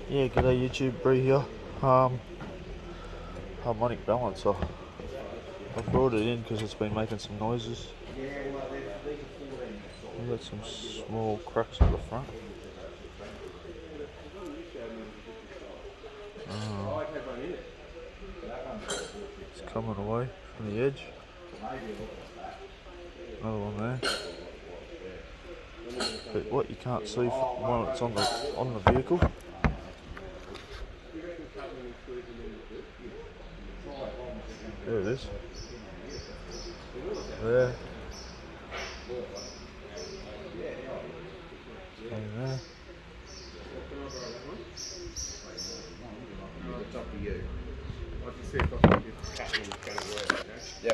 Yeah, g'day YouTube, Bree here. Harmonic balancer. I brought it in because it's been making some noises. I've got some small cracks at the front. It's coming away from the edge. Another one there. But what you can't see while it's on the vehicle. There it is. There. And there. It's up to you. I can see if I can get the cut in, it's going to work. Okay? Yep.